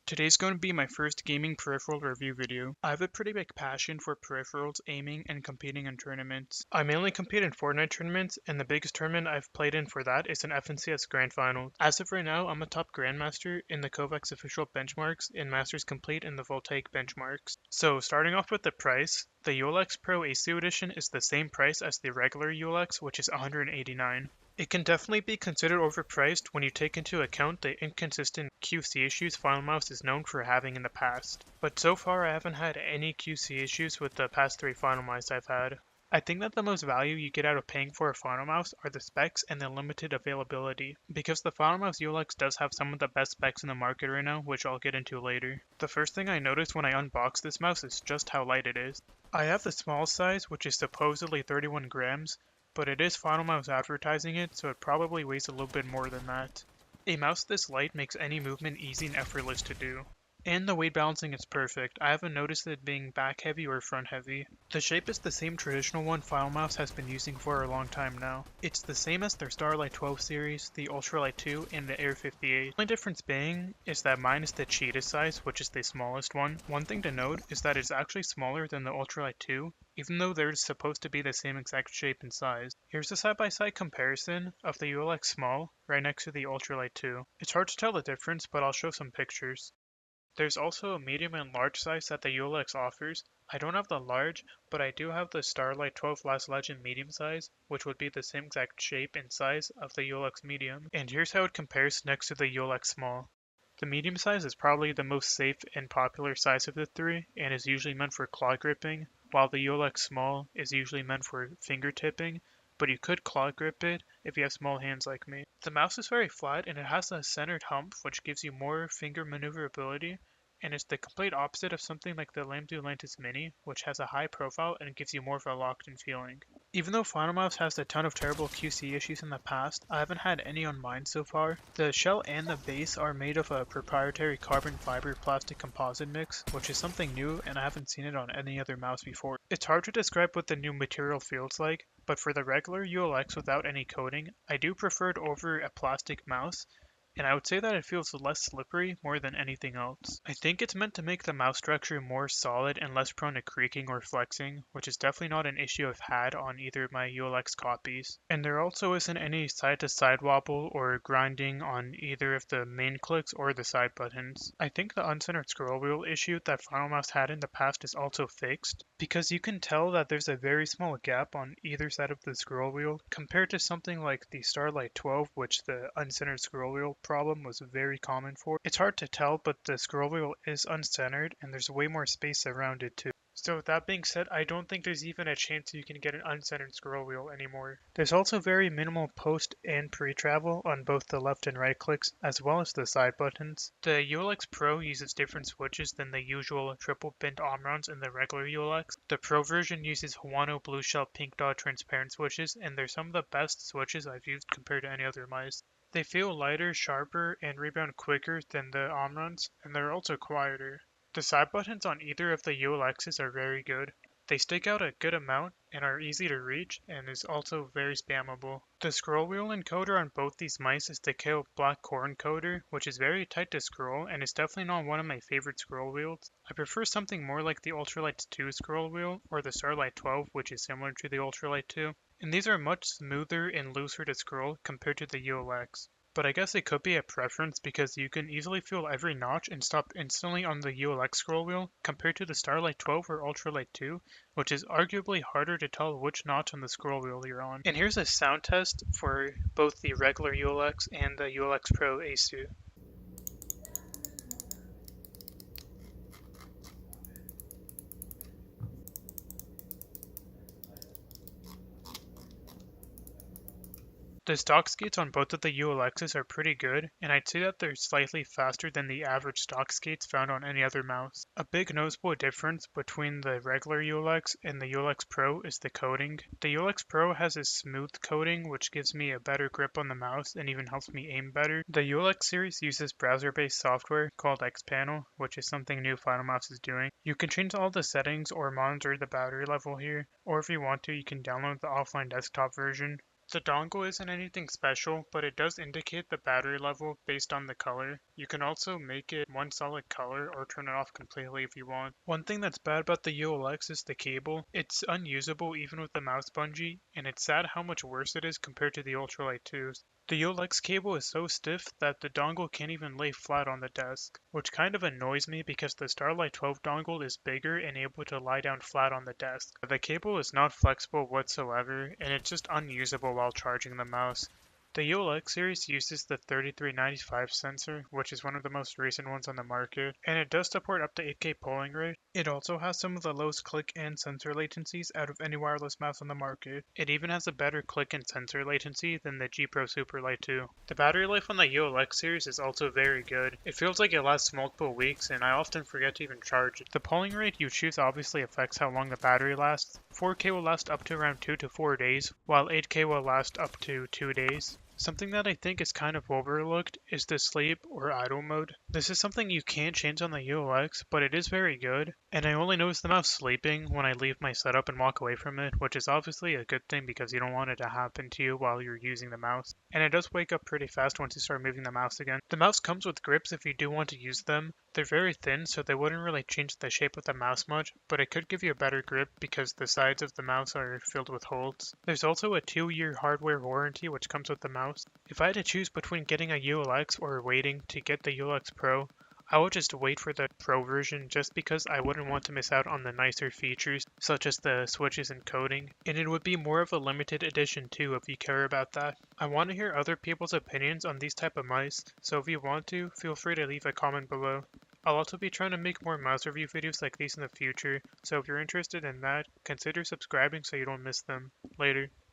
Today's going to be my first gaming peripheral review video. I have a pretty big passion for peripherals, aiming, and competing in tournaments. I mainly compete in Fortnite tournaments, and the biggest tournament I've played in for that is an FNCS Grand Final. As of right now, I'm a top Grandmaster in the Kovacs official benchmarks and Masters Complete in the Voltaic benchmarks. So starting off with the price, the ULX Pro Aceu Edition is the same price as the regular ULX, which is $189. It can definitely be considered overpriced when you take into account the inconsistent QC issues Finalmouse is known for having in the past. But so far I haven't had any QC issues with the past 3 Finalmice I've had. I think that the most value you get out of paying for a Finalmouse are the specs and the limited availability, because the Finalmouse ULX does have some of the best specs in the market right now, which I'll get into later. The first thing I noticed when I unboxed this mouse is just how light it is. I have the small size, which is supposedly 31 grams, but it is Finalmouse advertising it, so it probably weighs a little bit more than that. A mouse this light makes any movement easy and effortless to do. And the weight balancing is perfect. I haven't noticed it being back heavy or front heavy. The shape is the same traditional one Finalmouse has been using for a long time now. It's the same as their Starlight 12 series, the Ultralight 2, and the Air 58. The only difference being is that mine is the cheetah size, which is the smallest one. One thing to note is that it's actually smaller than the Ultralight 2, even though they're supposed to be the same exact shape and size. Here's a side-by-side comparison of the ULX Small right next to the Ultralight 2. It's hard to tell the difference, but I'll show some pictures. There's also a medium and large size that the ULX offers. I don't have the large, but I do have the Starlight 12 Last Legend medium size, which would be the same exact shape and size of the ULX medium. And here's how it compares next to the ULX Small. The medium size is probably the most safe and popular size of the three, and is usually meant for claw gripping, while the ULX Small is usually meant for finger tipping, but you could claw grip it if you have small hands like me. The mouse is very flat and it has a centered hump, which gives you more finger maneuverability, and it's the complete opposite of something like the Lambda Lantis Mini, which has a high profile and gives you more of a locked-in feeling. Even though Finalmouse has a ton of terrible QC issues in the past, I haven't had any on mine so far. The shell and the base are made of a proprietary carbon fiber plastic composite mix, which is something new and I haven't seen it on any other mouse before. It's hard to describe what the new material feels like, but for the regular ULX without any coating, I do prefer it over a plastic mouse, and I would say that it feels less slippery more than anything else. I think it's meant to make the mouse structure more solid and less prone to creaking or flexing, which is definitely not an issue I've had on either of my ULX copies. And there also isn't any side-to-side wobble or grinding on either of the main clicks or the side buttons. I think the uncentered scroll wheel issue that Finalmouse had in the past is also fixed, because you can tell that there's a very small gap on either side of the scroll wheel compared to something like the Starlight 12, which the uncentered scroll wheel problem was very common for. It's hard to tell, but the scroll wheel is uncentered and there's way more space around it too. So with that being said, I don't think there's even a chance you can get an uncentered scroll wheel anymore. There's also very minimal post and pre-travel on both the left and right clicks, as well as the side buttons. The ULX Pro uses different switches than the usual triple bent Omrons in the regular ULX. The Pro version uses Huano Blue Shell Pink Dot transparent switches, and they're some of the best switches I've used compared to any other mice. They feel lighter, sharper, and rebound quicker than the Omrons, and they're also quieter. The side buttons on either of the ULXs are very good. They stick out a good amount and are easy to reach, and is also very spammable. The scroll wheel encoder on both these mice is the Kale Black Core encoder, which is very tight to scroll and is definitely not one of my favorite scroll wheels. I prefer something more like the Ultralight 2 scroll wheel or the Starlight 12, which is similar to the Ultralight 2. And these are much smoother and looser to scroll compared to the ULX. But I guess it could be a preference because you can easily feel every notch and stop instantly on the ULX scroll wheel compared to the Starlight 12 or Ultralight 2, which is arguably harder to tell which notch on the scroll wheel you're on. And here's a sound test for both the regular ULX and the ULX Pro Aceu. The stock skates on both of the ULXs are pretty good, and I'd say that they're slightly faster than the average stock skates found on any other mouse. A big noticeable difference between the regular ULX and the ULX Pro is the coating. The ULX Pro has a smooth coating which gives me a better grip on the mouse and even helps me aim better. The ULX series uses browser-based software called Xpanel, which is something new Finalmouse is doing. You can change all the settings or monitor the battery level here, or if you want to, you can download the offline desktop version. The dongle isn't anything special, but it does indicate the battery level based on the color. You can also make it one solid color or turn it off completely if you want. One thing that's bad about the ULX is the cable. It's unusable even with the mouse bungee, and it's sad how much worse it is compared to the Ultralight 2s. The ULX cable is so stiff that the dongle can't even lay flat on the desk, which kind of annoys me because the Starlight 12 dongle is bigger and able to lie down flat on the desk. The cable is not flexible whatsoever, and it's just unusable while charging the mouse. The ULX series uses the 3395 sensor, which is one of the most recent ones on the market, and it does support up to 8K polling rate. It also has some of the lowest click and sensor latencies out of any wireless mouse on the market. It even has a better click and sensor latency than the G Pro Superlight 2. The battery life on the ULX series is also very good. It feels like it lasts multiple weeks, and I often forget to even charge it. The polling rate you choose obviously affects how long the battery lasts. 4K will last up to around 2 to 4 days, while 8K will last up to 2 days. Something that I think is kind of overlooked is the sleep or idle mode. This is something you can't change on the ULX, but it is very good, and I only notice the mouse sleeping when I leave my setup and walk away from it, which is obviously a good thing because you don't want it to happen to you while you're using the mouse. And it does wake up pretty fast once you start moving the mouse again. The mouse comes with grips if you do want to use them. They're very thin, so they wouldn't really change the shape of the mouse much, but it could give you a better grip because the sides of the mouse are filled with holes. There's also a 2-year hardware warranty which comes with the mouse. If I had to choose between getting a ULX or waiting to get the ULX Pro, I would just wait for the Pro version just because I wouldn't want to miss out on the nicer features such as the switches and coding, and it would be more of a limited edition too if you care about that. I want to hear other people's opinions on these type of mice, so if you want to, feel free to leave a comment below. I'll also be trying to make more mouse review videos like these in the future, so if you're interested in that, consider subscribing so you don't miss them. Later.